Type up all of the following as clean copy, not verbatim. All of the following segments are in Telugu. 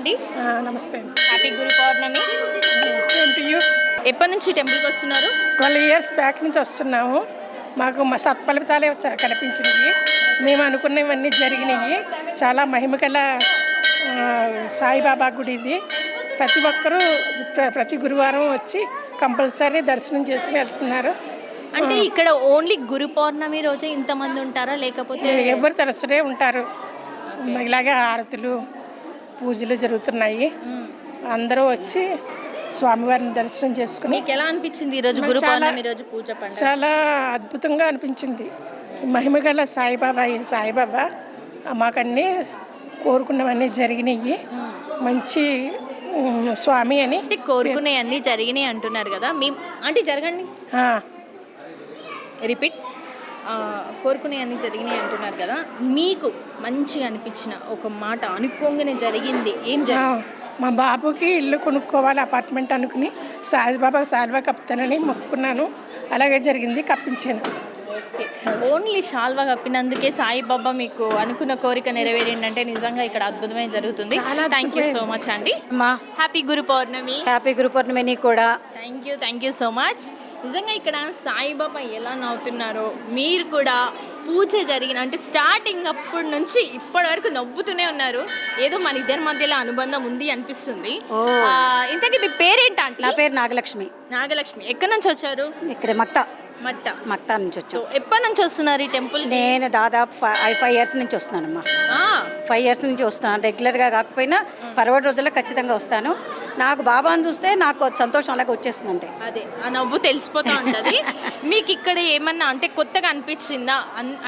ఆంటీ. నమస్తే. Happy Guru Pournami. Same to you. ఎప్పటి నుంచి టెంపుల్కి వస్తున్నారు? 12 years బ్యాక్ నుంచి వస్తున్నాము. మాకు మా సత్ఫలితాలే కనిపించినాయి. మేము అనుకున్నవన్నీ జరిగినాయి. చాలా మహిమగల సాయిబాబా గుడి ఇది. ప్రతి ఒక్కరూ ప్రతి గురువారం వచ్చి కంపల్సరీ దర్శనం చేసుకుని వెళ్తున్నారు. అంటే ఇక్కడ ఓన్లీ గురు పౌర్ణమి రోజే ఇంతమంది ఉంటారా, లేకపోతే ఎవరు తరచునే ఉంటారు? ఇలాగే హారతులు పూజలు జరుగుతున్నాయి. అందరూ వచ్చి స్వామివారిని దర్శనం చేసుకుని. మీకు ఎలా అనిపించింది ఈరోజు గురు పౌర్ణమి రోజు పూజ పండుగ? చాలా అద్భుతంగా అనిపించింది. మహిమగల సాయిబాబా మాకన్నీ కోరుకున్నవన్నీ జరిగినాయి. మంచి స్వామి అని. అంటే కోరుకునే అన్నీ జరిగినాయి అంటున్నారు కదా, మేము అంటే జరగండి రిపీట్. కోరుకునే అన్నీ జరిగినాయి అంటున్నారు కదా, మీకు మంచిగా అనిపించిన ఒక మాట అనుకోగానే జరిగింది ఏం జరిగింది? మా బాబుకి ఇల్లు కొనుక్కోవాలి అపార్ట్మెంట్ అనుకుని సాల్వా కప్పుతానని మొక్కుకున్నాను. అలాగే జరిగింది, కప్పించాను. ఓన్లీ షాల్వా కప్పినందుకే సాయిబాబా మీకు అనుకున్న కోరిక నెరవేరిందంటే నిజంగా ఇక్కడ అద్భుతమైన జరుగుతుంది. థ్యాంక్ యూ సో మచ్ అండి. హ్యాపీ గురు పౌర్ణమి. హ్యాపీ గురు పౌర్ణమి నీకు కూడా. Thank you so much. నిజంగా ఇక్కడ సాయిబాబా ఎలా నవ్వుతున్నారో, మీరు కూడా పూజ జరిగిన అంటే స్టార్టింగ్ అప్పటి నుంచి ఇప్పటి వరకు నవ్వుతూనే ఉన్నారు. ఏదో మన ఇద్దరి మధ్యలో అనుబంధం ఉంది అనిపిస్తుంది. ఇంతకీ మీ పేరేంటంటే? నా పేరు నాగలక్ష్మి. నాగలక్ష్మి. ఎక్కడి నుంచి వచ్చారు? ఇక్కడ మక్తా నుంచి వచ్చాను. ఎప్పటి నుంచి వస్తున్నారు ఈ టెంపుల్? నేను దాదాపు 5 years నుంచి వస్తున్నానమ్మా. 5 years నుంచి వస్తున్నాను. రెగ్యులర్గా కాకపోయినా పర్వటి రోజుల్లో ఖచ్చితంగా వస్తాను. నాకు బాబాను చూస్తే నాకు సంతోషం అలాగే వచ్చేస్తుంది అంతే. అదే ఆ నవ్వు తెలిసిపోతూ ఉంటుంది. మీకు ఇక్కడ ఏమన్నా అంటే కొత్తగా అనిపించిందా?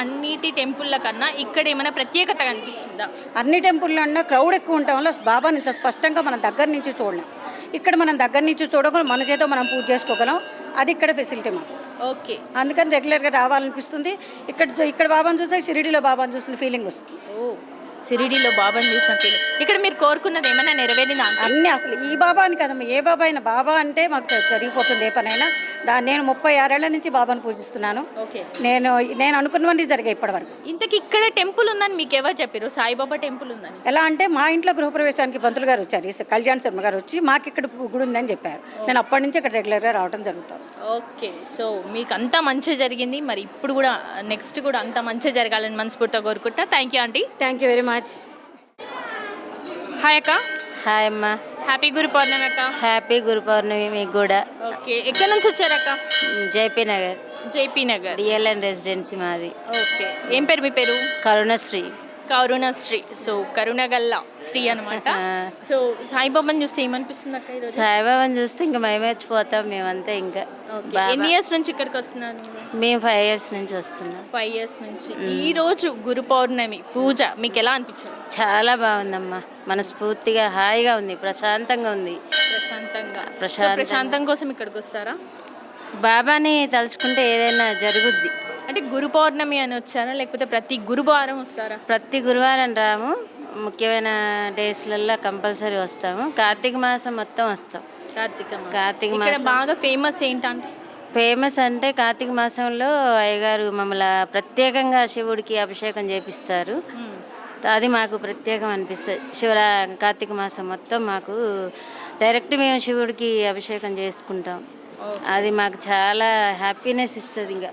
అన్నిటి టెంపుల్ల కన్నా ఇక్కడ ఏమైనా ప్రత్యేకత అనిపించిందా? అన్ని టెంపుల్లో అన్నా క్రౌడ్ ఎక్కువ ఉండటం వల్ల బాబాని ఇంత స్పష్టంగా మనం దగ్గర నుంచి చూడలేం. ఇక్కడ మనం దగ్గర నుంచి చూడగలం, మన చేత మనం పూజ చేసుకోగలం. అది ఇక్కడ ఫెసిలిటీ మాకు. ఓకే. అందుకని రెగ్యులర్గా రావాలనిపిస్తుంది. ఇక్కడ బాబాను చూస్తే షిరిడీలో బాబాను చూసిన ఫీలింగ్ వస్తుంది. షిరిడీలో బాబాని చూసిన ఫీలింగ్. ఇక్కడ మీరు కోరుకున్నది ఏమైనా నెరవేరిందా? అన్నీ అసలు ఈ బాబా అని కదమ్మా, ఏ బాబా అయినా బాబా అంటే మాకు జరిగిపోతుంది ఏ పనైనా. నేను 36 ఏళ్ల నుంచి బాబాను పూజిస్తున్నాను. ఓకే. నేను అనుకున్నవన్నీ జరిగాయి ఇప్పటివరకు. ఇంతకి ఇక్కడ టెంపుల్ ఉందని మీకు ఎవరు చెప్పారు? సాయిబాబా టెంపుల్ ఉందని. ఎలా అంటే మా ఇంట్లో గృహప్రవేశానికి పంతులు గారు వచ్చారు, కళ్యాణ్ శర్మ గారు వచ్చి మాకు ఇక్కడ గుడి ఉందని చెప్పారు. నేను అప్పటి నుంచి ఇక్కడ రెగ్యులర్గా రావడం జరుగుతుంది. ఓకే. సో మీకు అంతా మంచి జరిగింది. మరి ఇప్పుడు కూడా నెక్స్ట్ కూడా అంత మంచి జరగాలని మనస్ఫూర్తిగా కోరుకుంటా. Thank you aunty. Thank you very much. Hi అక్క. హాయ్ అమ్మా. హ్యాపీ గురు పౌర్ణమి అక్క. హ్యాపీ గురు పౌర్ణమి మీకు కూడా. ఓకే. ఎక్కడి నుంచి వచ్చారక్క? JP Nagar. JP Nagar. DLN residency మాది. ఓకే. ఏం పేరు మీ పేరు? కరుణశ్రీ. కరుణశ్రీ. సో కరుణగల్ల శ్రీ అనమాట. సో సాయిబాబాని చూస్తే ఏమనిపిస్తుంది అక్క? సాయిబాబాని చూస్తే ఇంకా మేమేచ్చిపోతాం మేమంతా. ఇంకా ఎన్ని ఇయర్స్ నుంచి ఇక్కడికి వస్తున్నాను? మేము 5 years నుంచి వస్తున్నాం. 5 years నుంచి. ఈ రోజు గురు పౌర్ణమి పూజ మీకు ఎలా అనిపించింది? చాలా బాగుందమ్మా, మనస్ఫూర్తిగా హాయిగా ఉంది, ప్రశాంతంగా ఉంది. ప్రశాంతం కోసం ఇక్కడికి వస్తారా? బాబాని తలుచుకుంటే ఏదైనా జరుగుద్ది. అంటే గురు పౌర్ణమి అని వచ్చారా, లేకపోతే ప్రతి గురువారం వస్తారా? ప్రతి గురువారం రాము, ముఖ్యమైన డేస్లలో కంపల్సరీ వస్తాము. కార్తీక మాసం మొత్తం వస్తాం. కార్తీక మాసం బాగా ఫేమస్ ఏంటంటే? ఫేమస్ అంటే కార్తీక మాసంలో అయ్యగారు మమ్మల్ని ప్రత్యేకంగా శివుడికి అభిషేకం చేపిస్తారు. అది మాకు ప్రత్యేకం అనిపిస్తుంది. కార్తీక మాసం మొత్తం మాకు డైరెక్ట్ మేము శివుడికి అభిషేకం చేసుకుంటాం. అది మాకు చాలా హ్యాపీనెస్ ఇస్తుంది. ఇంకా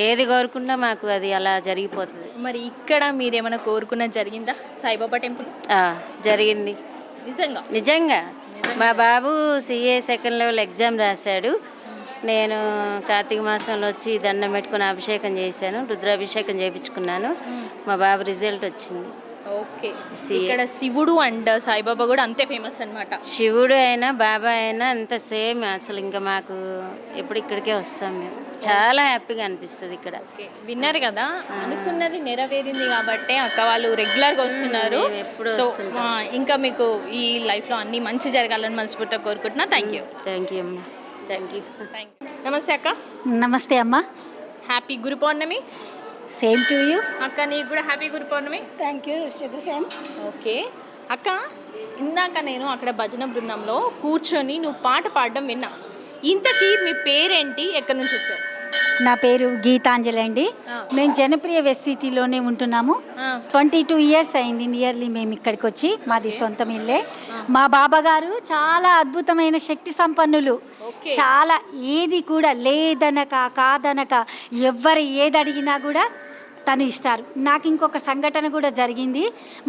ఏది కోరుకున్నా మాకు అది అలా జరిగిపోతుంది. మరి ఇక్కడ మీరు ఏమైనా కోరుకున్నది జరిగిందా? సాయిబాబా టెంపుల్ జరిగింది. నిజంగా మా బాబు CA 2nd level ఎగ్జామ్ రాశాడు. నేను కార్తీక మాసంలో వచ్చి దండం పెట్టుకుని అభిషేకం చేశాను, రుద్రాభిషేకం చేయించుకున్నాను. మా బాబు రిజల్ట్ వచ్చింది. ఓకే. ఇక్కడ శివుడు అండ్ సాయిబాబా కూడా అంతే ఫేమస్ అన్నమాట. శివుడు అయినా బాబా అయినా అంత సేమ్. అసలు ఇంకా మాకు ఎప్పుడు ఇక్కడికే వస్తాం మేము. చాలా హ్యాపీగా అనిపిస్తుంది ఇక్కడ. విన్నారు కదా, అనుకున్నది నెరవేరింది కాబట్టి అక్క వాళ్ళు రెగ్యులర్గా వస్తున్నారు. సో ఇంకా మీకు ఈ లైఫ్లో అన్నీ మంచి జరగాలని మనస్ఫూర్తిగా కోరుకుంటున్నా. Thank you. థ్యాంక్ యూ అమ్మా. Thank you. నమస్తే అక్క. నమస్తే అమ్మా. Happy Guru Pournami. Same to you అక్క. నీకు కూడా happy Guru Pournami. Thank you. Same. Okay అక్క, ఇందాక నేను అక్కడ భజన బృందంలో కూర్చొని నువ్వు పాట పాడడం విన్నా. ఇంతకీ మీ పేరేంటి, ఎక్కడి నుంచి వచ్చారు? నా పేరు గీతాంజలి అండి. మేము జనప్రియ వెస్ట్ సిటీలోనే ఉంటున్నాము. 22 ఇయర్స్ అయింది నియర్లీ మేము ఇక్కడికి వచ్చి. మాది సొంతం ఇల్లే. మా బాబా గారు చాలా అద్భుతమైన శక్తి సంపన్నులు. చాలా ఏది కూడా లేదనక కాదనక ఎవరు ఏది అడిగినా కూడా తను ఇస్తారు. నాకు ఇంకొక సంఘటన కూడా జరిగింది.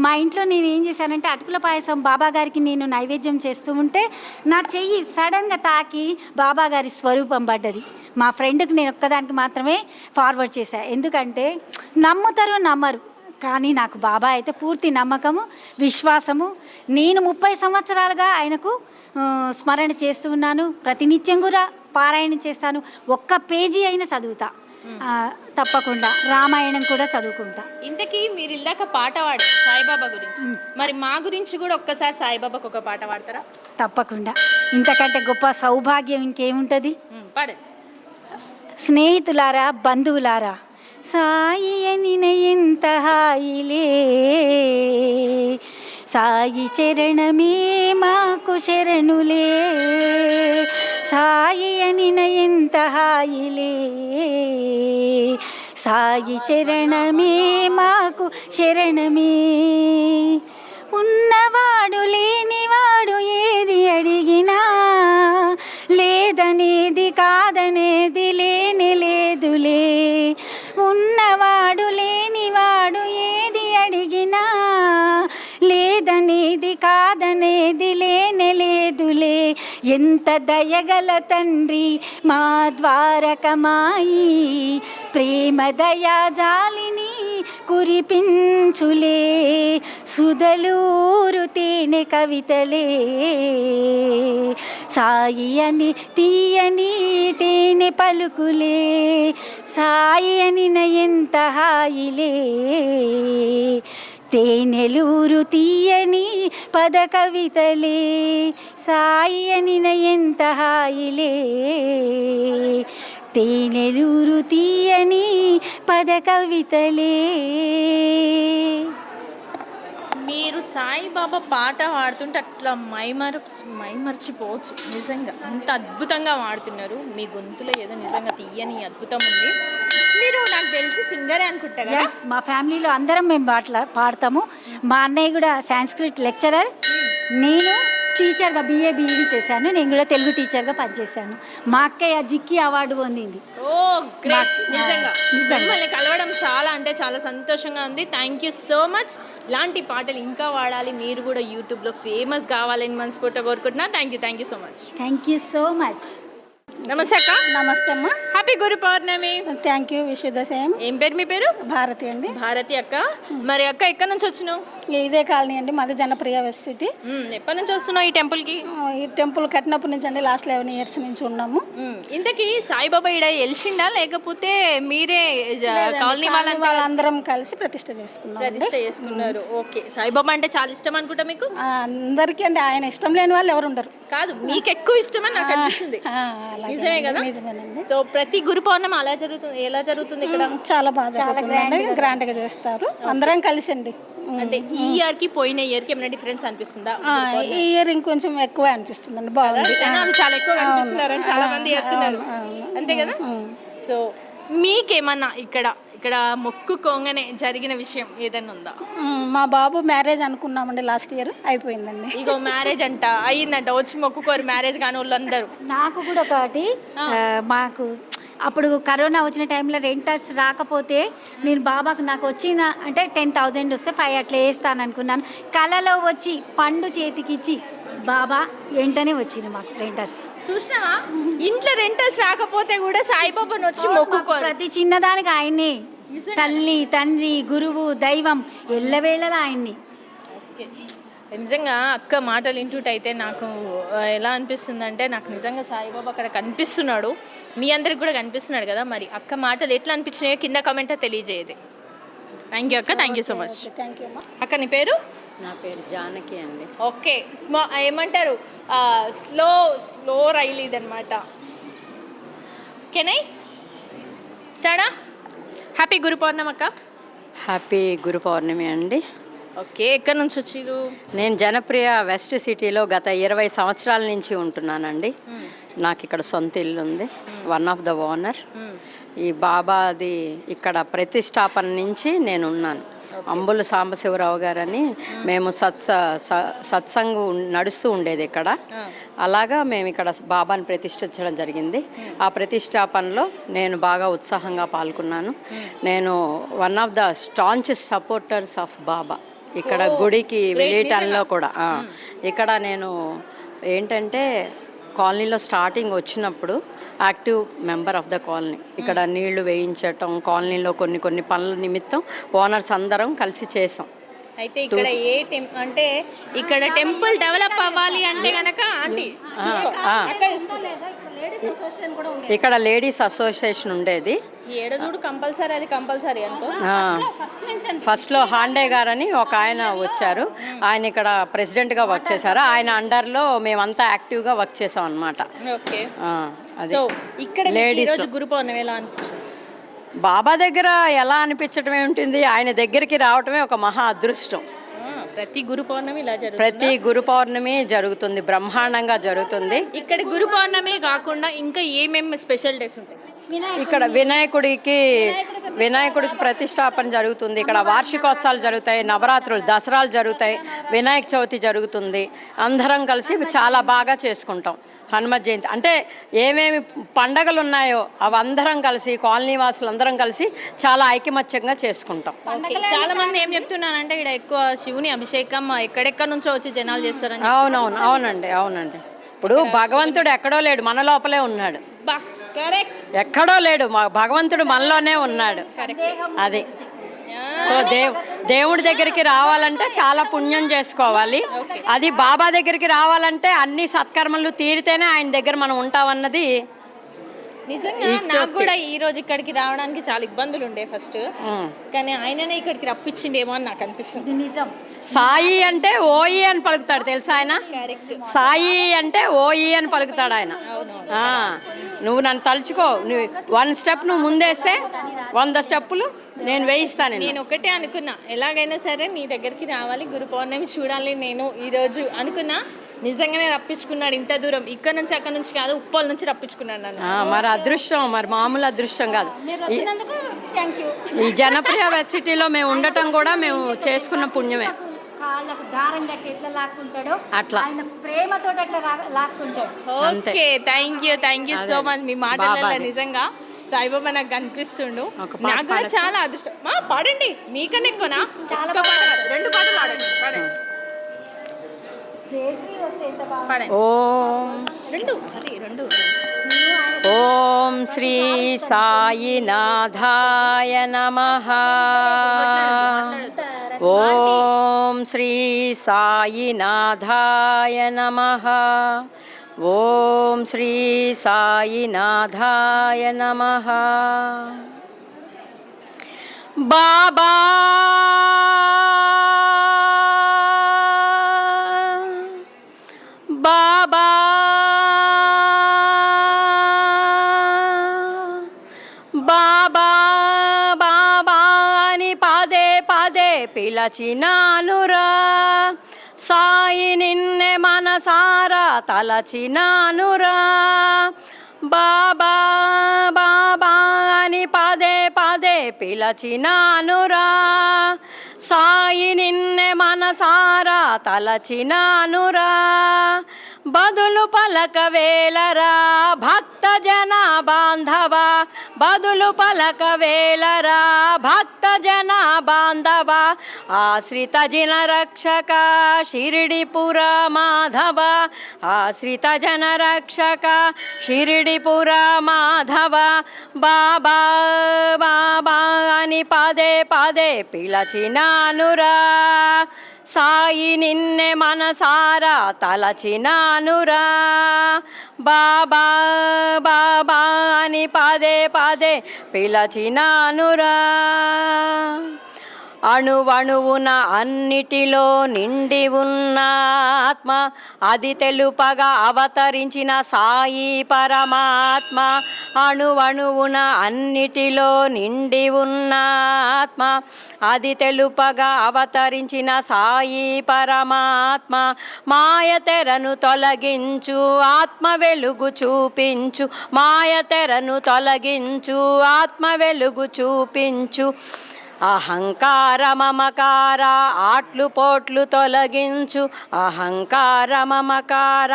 మా ఇంట్లో నేను ఏం చేశానంటే అటుకుల పాయసం బాబా గారికి నేను నైవేద్యం చేస్తూ ఉంటే నా చెయ్యి సడన్గా తాకి బాబా గారి స్వరూపం పడ్డది. మా ఫ్రెండ్కి నేను ఒక్కదానికి మాత్రమే ఫార్వర్డ్ చేశాను. ఎందుకంటే నమ్ముతారు నమ్మరు, కానీ నాకు బాబా అయితే పూర్తి నమ్మకము, విశ్వాసము. నేను 30 సంవత్సరాలుగా ఆయనకు స్మరణ చేస్తూ ఉన్నాను. ప్రతినిత్యం కూడా పారాయణం చేస్తాను. ఒక్క పేజీ అయినా చదువుతా తప్పకుండా. రామాయణం కూడా చదువుకుంటా. ఇంతకీ మీరు ఇందాక పాట పాడారు సాయిబాబా గురించి, మరి మా గురించి కూడా ఒక్కసారి సాయిబాబాకు ఒక పాట పాడతారా? తప్పకుండా. ఇంతకంటే గొప్ప సౌభాగ్యం ఇంకేముంటుంది? పాడండి. స్నేహితులారా, బంధువులారా, సాయి అనిన ఎంత హాయిలే, సాయి చరణమే మాకు శరణులే, సాయి అనిన ఎంత హాయిలే, సాయి చరణమే మాకు శరణమే. ఉన్నవాడు లేనివాడు ఏది అడిగినా, లేదనేది కాదనేది లేని లేదులే. ఉన్నవాడు లేనివాడు ఏది అడిగినా, లేదనేది కాదనేది లేని లేదులే. ఎంత దయగల తండ్రి మా ద్వారకమాయి, ప్రేమ దయా జాలిని కురిపించులే. సుధలూరు తేనె కవితలే, సాయి అని తీయని తేనె పలుకులే, సాయి అనిన ఎంత హాయిలే, తేనెలూరు తీయని పద కవితలే, సాయి అనిన ఎంత హాయిలే, తేనెలూరు తీయని పద కవితలే. మీరు సాయిబాబా పాట పాడుతుంటే అట్లా మైమర్చిపోవచ్చు. నిజంగా అంత అద్భుతంగా పాడుతున్నారు. మీ గొంతులో ఏదో నిజంగా తీయని అద్భుతం ఉంది. మీరు నాకు తెలిసి సింగరే అనుకుంటా కదా? ఎస్, మా ఫ్యామిలీలో అందరం మేము పాడతాము. మా అన్నయ్య కూడా సాంస్క్రిట్ లెక్చరర్, నేను టీచర్గా BA BEd చేశాను. నేను కూడా తెలుగు టీచర్గా పనిచేశాను. మా అక్కయ్య జిక్కి అవార్డు పొందింది. ఓ గ్రేట్. నిజంగా మిమ్మల్ని కలవడం చాలా అంటే చాలా సంతోషంగా ఉంది. Thank you so much. ఇలాంటి పాటలు ఇంకా వాడాలి, మీరు కూడా యూట్యూబ్లో ఫేమస్ కావాలని మనస్ఫూర్తిగా కోరుకుంటున్నాను. Thank you so much. Thank you so much. నమస్తే అక్క. నమస్తే అమ్మా. Happy Guru Pournami. Thank you. Wish the same. ఏం పేరు మీ పేరు? భారతి అండి. భారతి అక్క. మరి అక్క ఎక్కడి నుంచి వచ్చినావు? ఇదే కాలనీ అండి మాది, జనప్రియ వెస్ట్ సిటీ. ఎప్పటి నుంచి వస్తున్నావు ఈ టెంపుల్కి? ఈ టెంపుల్ కట్టినప్పటి నుంచి అండి, లాస్ట్ 11 ఇయర్స్ నుంచి ఉన్నాము. ఇంతకీ సాయిబాబా ఈడ వెలిసిండా లేకపోతే మీరే కాలనీ వాళ్ళందరం కలిసి ప్రతిష్ట చేసుకున్నారు. ఓకే. సాయిబాబా అంటే చాలా ఇష్టం అనుకుంటా మీకు? అందరికీ అండి. ఆయన ఇష్టం లేని వాళ్ళు ఎవరు ఉండరు. కాదు, మీకు ఎక్కువ ఇష్టమని నాకు అనిపిస్తుంది. నిజమే కదా? నిజమేనండి. సో ప్రతి గురు పౌర్ణమి ఎలా జరుగుతుంది ఇక్కడ? చాలా బాగా జరుగుతుందండి. గ్రాండ్ గా చేస్తారు. అందరం కలిసి అండి. అంటే ఈ ఇయర్ కి పోయిన ఇయర్ కి ఏమైనా డిఫరెన్స్ అనిపిస్తుందా? ఈ ఇయర్ ఇంకొంచెం ఎక్కువ అనిపిస్తుందండి. బాగుంది. జనాలు చాలా ఎక్కువ కనిపిస్తున్నారని చాలా మంది చెప్తున్నారు. అంతే కదా? సో మీకేమన్నా ఇక్కడ మొక్కుకోగానే జరిగిన విషయం ఏదైనా ఉందా? మా బాబు మ్యారేజ్ అనుకున్నామండి, లాస్ట్ ఇయర్ అయిపోయిందండి. ఇగో మ్యారేజ్ అంట అయ్యిందంట, వచ్చి మొక్కుకోరు మ్యారేజ్ కాని వాళ్ళందరూ. నాకు కూడా ఒకటి, మాకు అప్పుడు కరోనా వచ్చిన టైంలో రెంటర్స్ రాకపోతే నేను బాబాకు నాకు వచ్చిన అంటే 10,000 వస్తే 5 అట్లా వేస్తాను అనుకున్నాను. కలలో వచ్చి పండు చేతికిచ్చి బాబా వెంటనే వచ్చింది మాకు రెంటర్స్. చూసినావా? ఇంట్లో రెంటర్స్ రాకపోతే కూడా సాయిబాబాను వచ్చి మొక్కుకోరు. ప్రతి చిన్నదానికి ఆయన్ని తల్లి, తండ్రి, గురువు, దైవం ఎల్లవేళలా ఆయన్ని. నిజంగా అక్క మాటలు వింటుంటైతే నాకు ఎలా అనిపిస్తుంది అంటే, నాకు నిజంగా సాయిబాబా అక్కడ కనిపిస్తున్నాడు, మీ అందరికి కూడా కనిపిస్తున్నాడు కదా. మరి అక్క మాటలు ఎట్లా అనిపించినాయో కింద కామెంట్ తెలియజేయదు. థ్యాంక్ యూ అక్క. Thank you so much. Thank you అమ్మా. అక్క నీ పేరు? నా పేరు జానకి అండి. ఓకే. ఏమంటారు, స్లో రైలు ఇదనమాట. కెనై స్టార్డా? హ్యాపీ గురు పౌర్ణమి అక్క. హ్యాపీ గురు పౌర్ణమి అండి. ఓకే. ఎక్కడి నుంచి వచ్చిరు? నేను జనప్రియ వెస్ట్ సిటీలో గత 20 సంవత్సరాల నుంచి ఉంటున్నానండి. నాకు ఇక్కడ సొంత ఇల్లు ఉంది. One of the owner. ఈ బాబాది ఇక్కడ ప్రతిష్టాపన నుంచి నేను ఉన్నాను. అంబుల సాంబశివరావు గారని మేము సత్సంగు నడుస్తూ ఉండేది ఇక్కడ. అలాగా మేము ఇక్కడ బాబాని ప్రతిష్ఠించడం జరిగింది. ఆ ప్రతిష్టాపనలో నేను బాగా ఉత్సాహంగా పాల్గొన్నాను. నేను one of the staunchest supporters of Baba. ఇక్కడ గుడికి వెళ్ళటంలో కూడా ఇక్కడ నేను ఏంటంటే కాలనీలో స్టార్టింగ్ వచ్చినప్పుడు active member of the colony. ఇక్కడ నీళ్లు వేయించటం, కాలనీలో కొన్ని పనుల నిమిత్తం ఓనర్స్ అందరం కలిసి చేసాం. అయితే ఇక్కడ అంటే ఇక్కడ టెంపుల్ డెవలప్ అవ్వాలి అంటే గనక ఆంటీ చూసుకో, అక్క చూసుకో. ఇక్కడ లేడీస్ అసోసియేషన్ ఉండేది. ఏడో చూడు కంపల్సరీ, అది కంపల్సరీ అనుకో. ఫస్ట్లో హాండే గారని ఒక ఆయన వచ్చారు. ఆయన ఇక్కడ ప్రెసిడెంట్గా వర్క్ చేశారు. ఆయన అండర్లో మేమంతా యాక్టివ్గా వర్క్ చేసాం అనమాట. ఓకే. అది సో ఇక్కడ లేడీస్ ఈరోజు గురు పౌర్ణమి ఎలా అనిపించింది? బాబా దగ్గర ఎలా అనిపించడమే ఉంటుంది, ఆయన దగ్గరికి రావటమే ఒక మహా అదృష్టం. ప్రతి గురు పౌర్ణమి ఇలా జరుగుతుంది. ప్రతి గురు పౌర్ణమి జరుగుతుంది, బ్రహ్మాండంగా జరుగుతుంది. ఇక్కడ గురు పౌర్ణమి కాకుండా ఇంకా ఏమేమి స్పెషల్ డేస్ ఉంటాయి? ఇక్కడ వినాయకుడికి ప్రతిష్టాపన జరుగుతుంది. ఇక్కడ వార్షికోత్సవాలు జరుగుతాయి, నవరాత్రులు, దసరాలు జరుగుతాయి, వినాయక చవితి జరుగుతుంది. అందరం కలిసి చాలా బాగా చేసుకుంటాం. హనుమత్ జయంతి అంటే ఏమేమి పండగలు ఉన్నాయో అవి అందరం కలిసి, కాలనీ వాసులు అందరం కలిసి చాలా ఐకమత్యంగా చేసుకుంటాం. చాలా మంది ఏం చెప్తున్నానంటే ఇక్కడ ఎక్కువ శివుని అభిషేకం ఎక్కడెక్కడ నుంచో వచ్చి జనాలు చేస్తారని. అవునండి. ఇప్పుడు భగవంతుడు ఎక్కడో లేడు, మన లోపలే ఉన్నాడు. ఎక్కడో లేడు, భగవంతుడు మనలోనే ఉన్నాడు. అది సో దేవుడి దగ్గరికి రావాలంటే చాలా పుణ్యం చేసుకోవాలి. అది బాబా దగ్గరికి రావాలంటే అన్ని సత్కర్మలు తీరితేనే ఆయన దగ్గర మనం ఉంటామన్నది నిజంగా. నాకు కూడా ఈ రోజు ఇక్కడికి రావడానికి చాలా ఇబ్బందులు ఉండే ఫస్ట్, కానీ ఆయననే ఇక్కడికి రప్పించిండేమో అని నాకు అనిపిస్తుంది. నిజం. సాయి అంటే ఓయి అని పలుకుతాడు తెలుసా ఆయన. సాయి అంటే ఓయి అని పలుకుతాడు ఆయన. నువ్వు నన్ను తలుచుకో, నువ్వు 1 స్టెప్ నువ్వు ముందేస్తే 100 స్టెప్పులు నేను వేయిస్తాను. నేను ఒకటే అనుకున్నా, ఎలాగైనా సరే నీ దగ్గరికి రావాలి, గురు పౌర్ణమి చూడాలి నేను ఈరోజు అనుకున్నా. నిజంగానే రప్పించుకున్నాడు ఇంత దూరం, ఇక్కడ నుంచి అక్కడ నుంచి కాదు, ఉప్పల్ నుంచి రప్పించుకున్నాడు నన్ను. మరి అదృష్టం, మరి మామూలు అదృష్టం కాదు. ఈ జనప్రియ సిటీలో మేము ఉండటం కూడా మేము చేసుకున్న పుణ్యమే. కాళ్ళకు దారం కట్టి ఎట్లా లాక్కుంటాడో అట్లా ఆయన ప్రేమతో అట్లా లాక్కుంటాడు. Okay, thank you so much. మీ మాటలలో నిజంగా సాయిబాబా నాకు కనిపిస్తుండు. నాకు కూడా చాలా అదృష్టం. పాడండి, మీకన్నా ఎక్కువనా? ఒక్క పాట కాదు, 2 పాటలు పాడండి. ఓం శ్రీ సాయినాథాయ నమః. ఓం శ్రీ సాయినాథాయ నమః. ఓం శ్రీ సాయినాథాయ నమః. బాబా బాబా బాబా బాబా అని పదే పదే పిలచినానురా, సాయి నిన్నే మనసారా తలచినానురా. బాబా బాబా అని పదే పదే పిలచినానురా, సాయి నిన్నే మనసారా తలచినానురా. బదులు పలకవేలరా భక్త జన బాంధవ, బదులు పలకవేలరా భక్త జన బాంధవ. ఆశ్రిత జన రక్షక షిరిడిపుర మాధవ, ఆశ్రిత జన రక్షక షిరిడిపుర మాధవ. బాబా బాబా అని పదే పదే పిలచినానురా, సాయి నిన్నే మనసారా తలచినానురా. బాబా బాబా అని పదే పదే పిలచినానురా. అణువణువున అన్నిటిలో నిండి ఉన్న ఆత్మ, అది తెలుపగా అవతరించిన సాయి పరమాత్మ. అణువణువున అన్నిటిలో నిండి ఉన్న ఆత్మ, అది తెలుపగా అవతరించిన సాయి పరమాత్మ. మాయ తెరను తొలగించు, ఆత్మ వెలుగు చూపించు. మాయ తెరను తొలగించు, ఆత్మ వెలుగు చూపించు. అహంకార మమకార ఆట్లు పోట్లు తొలగించు. అహంకార మమకార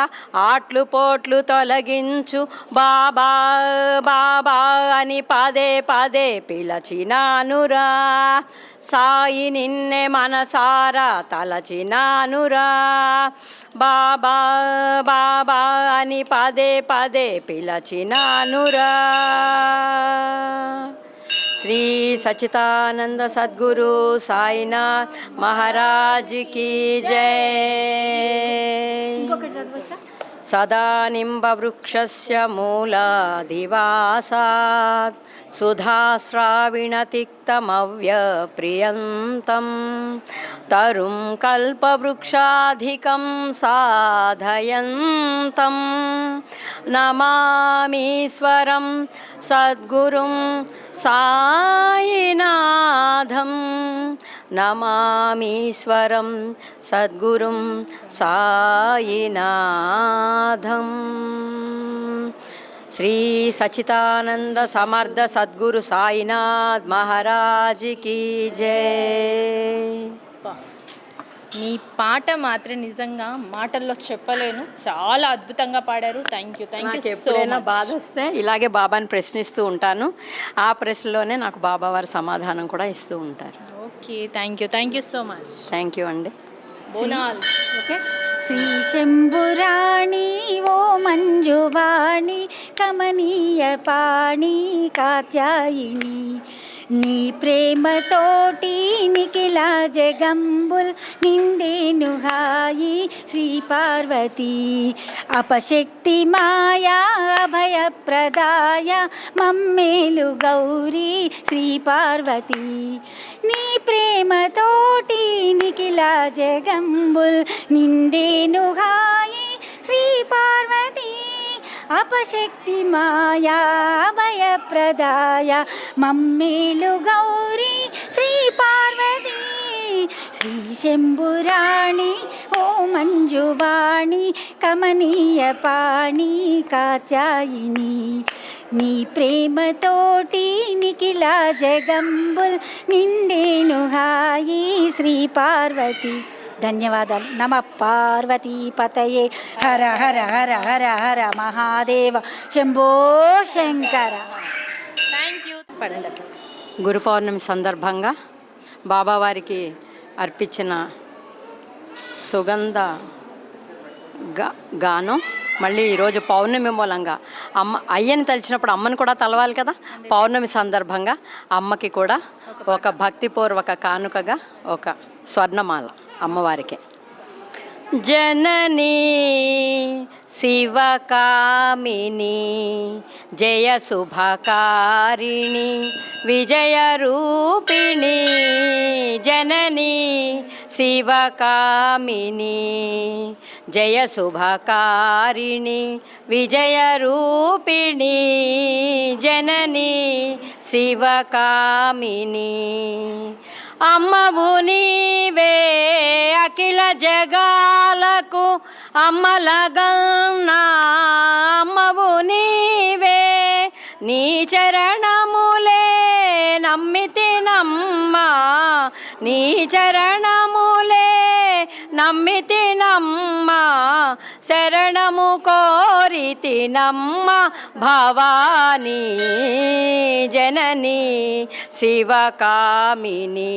ఆట్లు పోట్లు తొలగించు. బాబా బాబా అని పదే పదే పిలచినానురా, సాయి నిన్నే మనసారా తలచినానురా. బాబా బాబా అని పదే పదే పిలచినానురా. శ్రీ సచ్చిదానంద సద్గురు సాయినాథ్ మహారాజ్ కీ జై. సదా నింబవృక్షస్య మూలాదివాసాత్ సుధాస్రావిణతిక్తమవ్యప్రియంతం తరుం కల్పవృక్షాధికం సాధయంతం నమామీశ్వరం సద్గురుం సాయినాథం. నమామీశ్వరం సద్గురుం సాయినాథం. శ్రీ సచ్చిదానంద సమర్థ సద్గురు సాయినాథ్ మహారాజ్ కీ జై. మీ పాట మాత్రం నిజంగా మాటల్లో చెప్పలేను, చాలా అద్భుతంగా పాడారు. థ్యాంక్ యూ నాకు సో ఎప్పుడైనా మచ్. బాధ వస్తే ఇలాగే బాబాని ప్రశ్నిస్తూ ఉంటాను. ఆ ప్రశ్నలోనే నాకు బాబా వారి సమాధానం కూడా ఇస్తూ ఉంటారు. Okay, thank you so much. Thank you అండి. బోనాల్. ఓకే. శ్రీ శంభురాణి ఓ మంజువాణి కమనీయ పాణి కాత్యాయిని, నీ ప్రేమతోటి నిఖిల జగంబుల్ నిండేను హాయి శ్రీ పార్వతీ. అపశక్తి మాయా అభయప్రదాయ మమ్మేలు గౌరీ శ్రీ పార్వతీ. నీ ప్రేమతోటి నిఖిల జగంబుల్ నిండేను హాయి శ్రీ పార్వతీ. అపశక్తి మాయా భయప్రదాయ మమ్మేలు గౌరీ శ్రీ పార్వతీ. శ్రీ శంభురాణి ఓ మంజువాణి కమనీయ పాణి కాత్యాయిని, నీ ప్రేమతోటి నిఖిల జగంబుల్ నిండేను హాయి శ్రీ పార్వతి. ధన్యవాదాలు. నమ పార్వతీ పతయే. హర హర హర హర హర మహాదేవ శంభో శంకర. Thank you. పడండి అట్లా. గురు పౌర్ణమి సందర్భంగా బాబావారికి అర్పించిన సుగంధ గానం మళ్ళీ ఈరోజు పౌర్ణమి మూలంగా అయ్యని తలిచినప్పుడు అమ్మని కూడా తలవాలి కదా. పౌర్ణమి సందర్భంగా అమ్మకి కూడా ఒక భక్తిపూర్వక కానుకగా ఒక స్వర్ణమాల అమ్మవారికి. జననీ శివకామిని జయ శుభకారిణి విజయ రూపిణి. జననీ శివకామిని జయ శుభకారిణి విజయ రూపిణి. జననీ శివకామిని అమ్మవు నీవే అఖిల జగాలకు అమ్మలగన్నా. అమ్మవు నీవే నీ చరణములే నమ్మితినమ్మా. నీ చరణములే నమ్మితినమ్మా. శరణము కోరితినమ్మ భవానీ. జననీ శివకామిని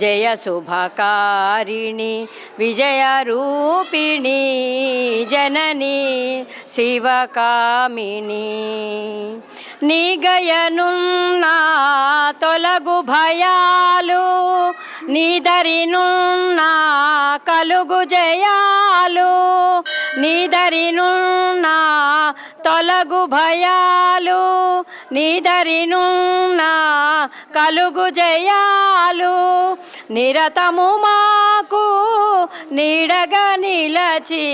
జయ శుభకారిణి విజయ రూపిణి. జననీ శివకామిని నిగయనున్నా తొలగు భయాలు నీదరినున్నా కలుగు జయాలు, నీదరినున్నా తొలగు భయాలు, నీదరినున్నా కలుగు జయాలు, నిరతము మాకు నీడగా నిలచి,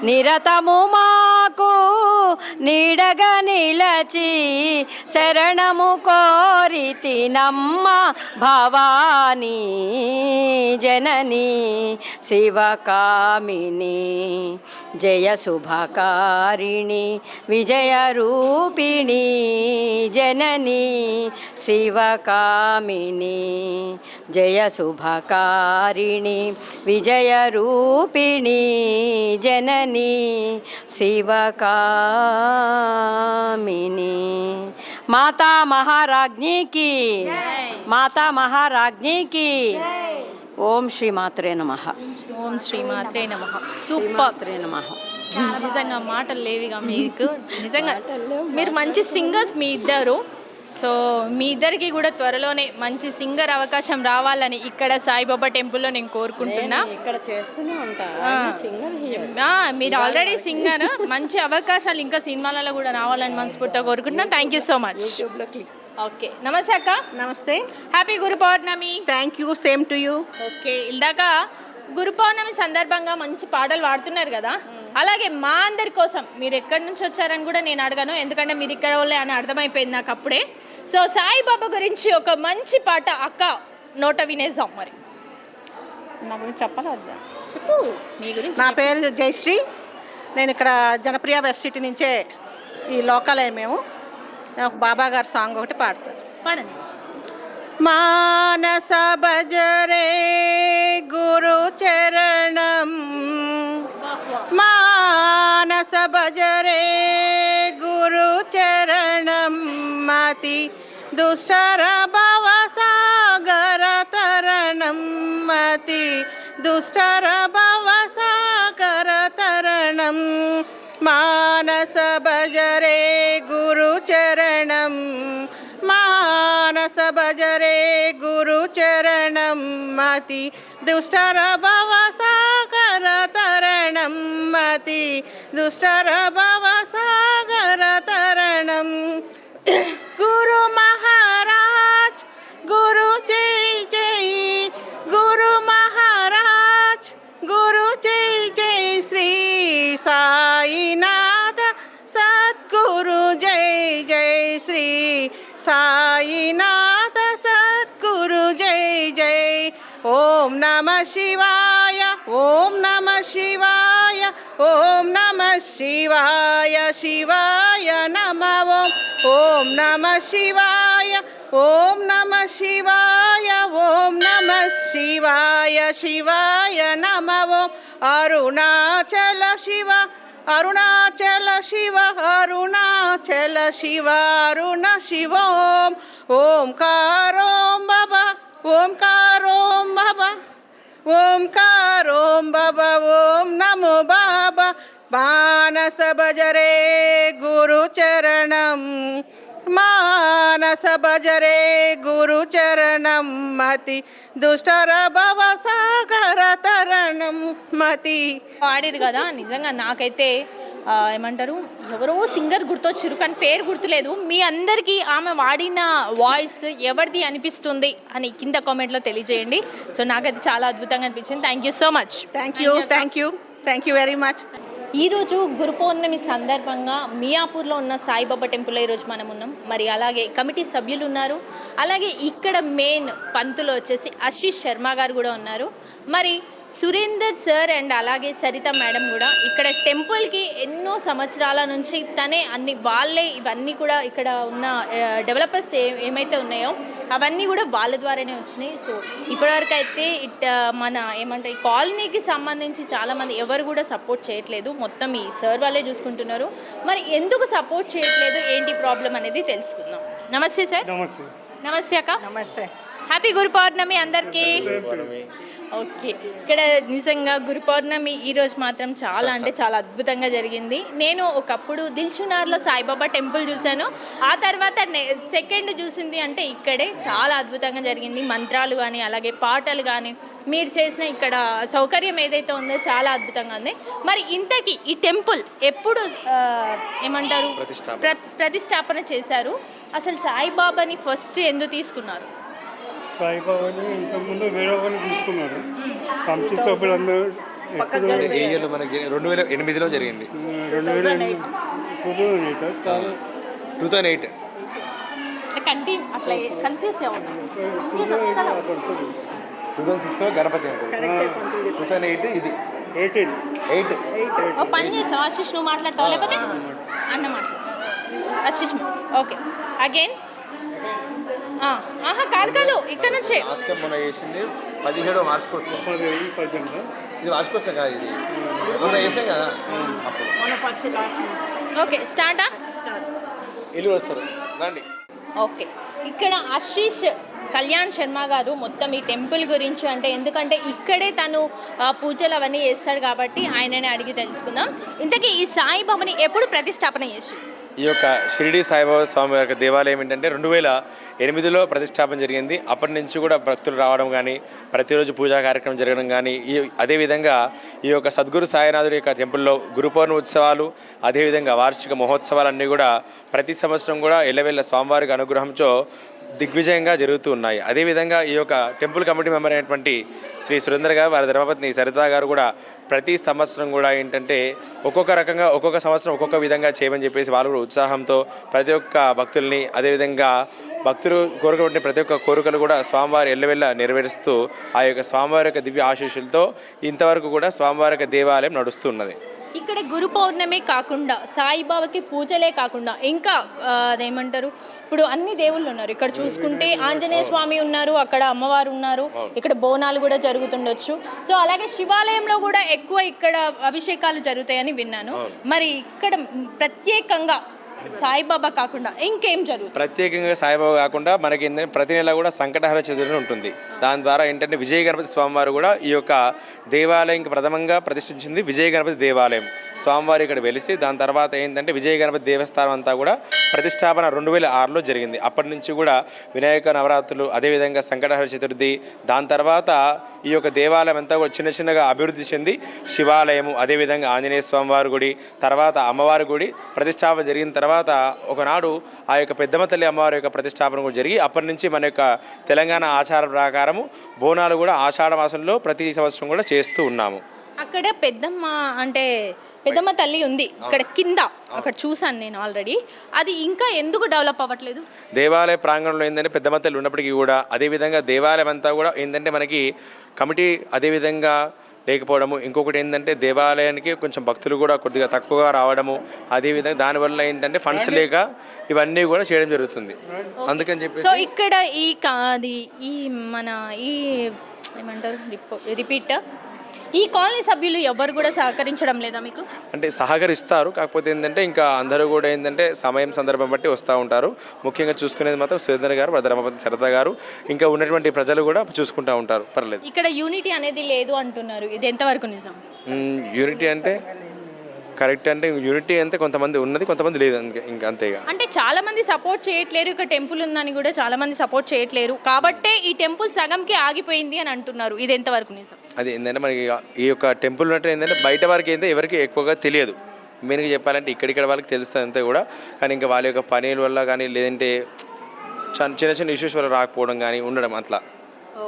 నిరతము మాకు నీడగా నిలచి, శరణము కోరితి నమ్మ భవానీ జనని శివకామిని, జయ శుభకారిణి విజయ రూపిణి జనని శివకామిని, జయ శుభకారిణి విజయ రూపిణి జనని శివకామిని. మాతా మహారాజ్ఞికి, మాతా మహారాజ్ఞికి. ఓం శ్రీ మాత్రే నమః. ఓం శ్రీ మాత్రే నమః. సూపర్. మాత్రే నమః. నిజంగా మాటలు లేవిగా మీకు. నిజంగా మీరు మంచి సింగర్స్ మీ ఇద్దరు. సో మీ ఇద్దరికి కూడా త్వరలోనే మంచి సింగర్ అవకాశం రావాలని ఇక్కడ సాయిబాబా టెంపుల్లో నేను కోరుకుంటున్నా. ఇక్కడ చేస్తూనే ఉంటా. మీరు ఆల్రెడీ సింగర్, మంచి అవకాశాలు ఇంకా సినిమాలలో కూడా రావాలని మనస్ఫూర్తిగా కోరుకుంటున్నా. Thank you so much. Okay, నమస్తే అక్క. నమస్తే. Happy Guru Pournami. Thank you, same to you. Okay, ఇందాక గురు పౌర్ణమి సందర్భంగా మంచి పాటలు పాడుతున్నారు కదా, అలాగే మా అందరి కోసం మీరు ఎక్కడి నుంచి వచ్చారని కూడా నేను అడగను, ఎందుకంటే మీరు ఇక్కడ వాళ్ళే అని అర్థమైపోయింది నాకు అప్పుడే. సో సాయిబాబా గురించి ఒక మంచి పాట అక్క నోట వినేసాం. మరి నా గురించి చెప్పాలా వద్దా? చెప్పు మీ గురించి. నా పేరు జయశ్రీ. నేను ఇక్కడ జనప్రియ వెస్ట్ సిటీ నుంచే, ఈ లోకలే మేము. నేను ఒక బాబా గారి సాంగ్ ఒకటి పాడతాను. పాడండి. మానస భజరే గురు చరణం, మానస భజరే గురు చరణం, మతి దుష్టర భవ సాగర తరణం, మతి దుష్టర భవ సాగర తరణం, మానస భజరే గురు చరణం, మానస భజరే గురు చరణం, మతి దుష్టర భవ సాగర తరణం, మతి దుష్టర భవ సాగర తరణం. గురు మహారాజ్ గురు జై జై, గురు మహారాజ్ గురు జై జై, శ్రీ సాయినాథ సద్గురు జై జై, శ్రీ సాయినాథ సద్గురు జై జై. ఓం నమః శివాయ, ఓం నమః శివాయ, ఓం నమః శివాయ, శివాయ నమః. ఓం నమః శివాయ, ఓం నమః శివాయ, ఓం నమః శివాయ, శివాయ నమః. అరుణాచల శివ, అరుణాచల శివ, అరుణాచల శివ, అరుణ శివోం. ఓంకారోం బాబా, ఓంకారోం బాబా, ఓంకారోం బాబా, ఓం నమో బాబా. మానస భజరే గురు చరణం, మానస భజరే గురు చరణం, మతి దుష్టర భవ సాగర తరణం, మతి. పాడారు కదా, నిజంగా నాకైతే ఏమంటారు, ఎవరో సింగర్ గుర్తొచ్చారు కానీ పేరు గుర్తులేదు. మీ అందరికీ ఆమె వాడిన వాయిస్ ఎవరిది అనిపిస్తుంది అని కింద కామెంట్లో తెలియజేయండి. సో నాకైతే చాలా అద్భుతంగా అనిపించింది. Thank you so much. Thank you, thank you, thank you very much. ఈరోజు గురు పౌర్ణమి సందర్భంగా మియాపూర్లో ఉన్న సాయిబాబా టెంపుల్లో ఈరోజు మనం ఉన్నాం. మరి అలాగే కమిటీ సభ్యులు ఉన్నారు, అలాగే ఇక్కడ మెయిన్ పంతులు వచ్చేసి ఆశీష్ శర్మ గారు కూడా ఉన్నారు. మరి సురేందర్ సార్ అండ్ అలాగే సరిత మేడం కూడా ఇక్కడ టెంపుల్కి ఎన్నో సంవత్సరాల నుంచి తనే వాళ్ళే ఇవన్నీ కూడా ఇక్కడ ఉన్న డెవలపర్స్ ఏమైతే ఉన్నాయో అవన్నీ కూడా వాళ్ళ ద్వారానే వచ్చినాయి. సో ఇప్పటివరకు అయితే మన ఈ కాలనీకి సంబంధించి చాలామంది ఎవరు కూడా సపోర్ట్ చేయట్లేదు, మొత్తం ఈ సార్ వాళ్ళే చూసుకుంటున్నారు. మరి ఎందుకు సపోర్ట్ చేయట్లేదు, ఏంటి ప్రాబ్లం అనేది తెలుసుకుందాం. నమస్తే సార్. నమస్తే. నమస్తే అక్క. నమస్తే. హ్యాపీ గురు పౌర్ణమి అందరికీ. ఓకే, ఇక్కడ నిజంగా గురు పౌర్ణమి ఈరోజు మాత్రం చాలా అంటే చాలా అద్భుతంగా జరిగింది. నేను ఒకప్పుడు దిల్సుఖ్నగర్లో సాయిబాబా టెంపుల్ చూశాను. ఆ తర్వాత సెకండ్ చూసింది అంటే ఇక్కడే చాలా అద్భుతంగా జరిగింది. మంత్రాలు కానీ అలాగే పాటలు కానీ మీరు చేసిన ఇక్కడ సౌకర్యం ఏదైతే ఉందో చాలా అద్భుతంగా ఉంది. మరి ఇంతకీ ఈ టెంపుల్ ఎప్పుడు ఏమంటారు ప్రతిష్టాపన చేశారు? అసలు సాయిబాబాని ఫస్ట్ ఎందుకు తీసుకున్నారు? సాయిబాబాని ఇంతకుముందు వేరే వాళ్ళు తీసుకున్నారు. కమిటీ సభ్యులందరూ ఎప్పుడు ఏ ఇయర్లో మనకి 2008లో జరిగింది. 2008 కంటిన్యూ అట్లా కన్ఫ్యూజ్ అవ్వదు. 2006లో గణపతి అంటారు. 2008 ఇది 18 ఓ పని చేస్తావు ఆశిష్, నువ్వు మాట్లాడతావు లేకపోతే అన్న మాట్లాడు. Ashish okay again. కాదు ఇక్కడ నుంచే లాస్ట్ టైం మొన్న చేసింది 17 వార్షికోత్సవం. 10% ఇది వార్షికోత్సవం కాదు, ఇది మొన్న చేసినాం కదా అప్పుడు. ఓకే స్టార్టా ఇల్లు వస్తారు రండి. ఓకే, ఇక్కడ ఆశిష్ కళ్యాణ్ శర్మ గారు మొత్తం ఈ టెంపుల్ గురించి అంటే ఎందుకంటే ఇక్కడే తను పూజలు అవన్నీ చేస్తాడు కాబట్టి ఆయననే అడిగి తెలుసుకుందాం. ఇంతకీ ఈ సాయిబాబాని ఎప్పుడు ప్రతిష్టాపన చేసి? ఈ యొక్క షిరిడి సాయిబాబా స్వామి యొక్క దేవాలయం ఏంటంటే 2008లో ప్రతిష్టాపన జరిగింది. అప్పటి నుంచి కూడా భక్తులు రావడం కానీ ప్రతిరోజు పూజా కార్యక్రమం జరగడం కానీ అదేవిధంగా ఈ యొక్క సద్గురు సాయినాథుడి యొక్క టెంపుల్లో గురు పౌర్ణమి ఉత్సవాలు అదేవిధంగా వార్షిక మహోత్సవాలన్నీ కూడా ప్రతి సంవత్సరం కూడా ఎల్లవెల్ల స్వామివారికి అనుగ్రహంతో దిగ్విజయంగా జరుగుతూ ఉన్నాయి. అదేవిధంగా ఈ యొక్క టెంపుల్ కమిటీ మెంబర్ అయినటువంటి శ్రీ సురేందర్ గారు వారి ధర్మపత్ని సరితా గారు కూడా ప్రతి సంవత్సరం కూడా ఏంటంటే ఒక్కొక్క రకంగా ఒక్కొక్క సంవత్సరం ఒక్కొక్క విధంగా చేయమని చెప్పేసి వాళ్ళు కూడా ఉత్సాహంతో ప్రతి ఒక్క భక్తుల్ని అదేవిధంగా భక్తులు కోరుకునే ప్రతి ఒక్క కోరికలు కూడా స్వామివారి ఎల్లవెల్ల నెరవేరుస్తూ ఆ యొక్క స్వామివారి యొక్క దివ్య ఆశీస్సులతో ఇంతవరకు కూడా స్వామివారి యొక్క దేవాలయం నడుస్తున్నది. ఇక్కడ గురు పౌర్ణమి కాకుండా సాయిబాబాకి పూజలే కాకుండా ఇంకా అదేమంటారు ఇప్పుడు అన్ని దేవుళ్ళు ఉన్నారు. ఇక్కడ చూసుకుంటే ఆంజనేయ స్వామి ఉన్నారు, అక్కడ అమ్మవారు ఉన్నారు, ఇక్కడ బోనాలు కూడా జరుగుతుండొచ్చు. సో అలాగే శివాలయంలో కూడా ఎక్కువ ఇక్కడ అభిషేకాలు జరుగుతాయని విన్నాను. మరి ఇక్కడ ప్రత్యేకంగా సాయిబాబా కాకుండా ఇంకేం జరుగుతుంది? ప్రత్యేకంగా సాయిబాబా కాకుండా మనకి ఏంటంటే ప్రతి నెల కూడా సంకటహర చతుర్థి ఉంటుంది. దాని ద్వారా ఏంటంటే విజయ గణపతి స్వామివారు కూడా ఈ యొక్క దేవాలయంకి ప్రథమంగా ప్రతిష్ఠించింది విజయ గణపతి దేవాలయం. స్వామివారి ఇక్కడ వెలిసి దాని తర్వాత ఏంటంటే విజయ గణపతి దేవస్థానం అంతా కూడా ప్రతిష్టాపన 2006లో జరిగింది. అప్పటి నుంచి కూడా వినాయక నవరాత్రులు అదేవిధంగా సంకటహర చతుర్థి దాని తర్వాత ఈ యొక్క దేవాలయం అంతా కూడా చిన్న చిన్నగా అభివృద్ధి చెంది శివాలయము అదేవిధంగా ఆంజనేయ స్వామివారి గుడి తర్వాత అమ్మవారి గుడి ప్రతిష్టాపన జరిగిన తర్వాత ఒకనాడు ఆ యొక్క పెద్దమ్మ తల్లి అమ్మవారి యొక్క ప్రతిష్టాపన కూడా జరిగి అప్పటి నుంచి మన యొక్క తెలంగాణ ఆచార ప్రకారము బోనాలు కూడా ఆషాఢ మాసంలో ప్రతి సంవత్సరం కూడా చేస్తూ ఉన్నాము. అక్కడ పెద్దమ్మ అంటే పెద్దమ్మ తల్లి ఉంది ఇక్కడ కింద, అక్కడ చూసాను నేను ఆల్రెడీ. అది ఇంకా ఎందుకు డెవలప్ అవ్వట్లేదు? దేవాలయ ప్రాంగణంలో ఏంటంటే పెద్దమ్మ తల్లి ఉన్నప్పటికీ కూడా అదేవిధంగా దేవాలయం అంతా కూడా ఏంటంటే మనకి కమిటీ అదేవిధంగా లేకపోవడము, ఇంకొకటి ఏంటంటే దేవాలయానికి కొంచెం భక్తులు కూడా కొద్దిగా తక్కువగా రావడము, అదేవిధంగా దానివల్ల ఏంటంటే ఫండ్స్ లేక ఇవన్నీ కూడా చేయడం జరుగుతుంది. అందుకని చెప్పి సో ఇక్కడ ఈ మన ఈ ఏమంటారు రిపీట్ ఈ కాలనీ సభ్యులు ఎవరు కూడా సహకరించడం లేదా మీకు? అంటే సహకరిస్తారు, కాకపోతే ఏంటంటే ఇంకా అందరూ కూడా ఏంటంటే సమయం సందర్భం బట్టి వస్తూ ఉంటారు. ముఖ్యంగా చూసుకునేది మాత్రం సురేందర్ గారు ధర్మపతి సరిత గారు ఇంకా ఉన్నటువంటి ప్రజలు కూడా చూసుకుంటూ ఉంటారు. పర్లేదు. ఇక్కడ యూనిటీ అనేది లేదు అంటున్నారు, ఇది ఎంతవరకు నిజం? యూనిటీ అంటే కరెక్ట్ అంటే యూనిటీ అంటే కొంతమంది ఉన్నది కొంతమంది లేదు ఇంకా అంతేగా. అంటే చాలా మంది సపోర్ట్ చేయట్లేరు, ఇక్కడ టెంపుల్ ఉందని కూడా చాలా మంది సపోర్ట్ చేయట్లేరు కాబట్టే ఈ టెంపుల్ సగంకి ఆగిపోయింది అని అంటున్నారు, ఇది ఎంతవరకు నిజం? అది ఏంటంటే మనకి ఈ యొక్క టెంపుల్ ఉన్నట్టు ఏంటంటే బయట వారికి ఏంటంటే ఎవరికి ఎక్కువగా తెలియదు. మెయిన్గా చెప్పాలంటే ఇక్కడిక్కడ వాళ్ళకి తెలుస్తుంది అంతే కూడా, కానీ ఇంకా వాళ్ళ యొక్క పనుల వల్ల కానీ లేదంటే చిన్న చిన్న ఇష్యూస్ వల్ల రాకపోవడం కానీ ఉండడం అట్లా.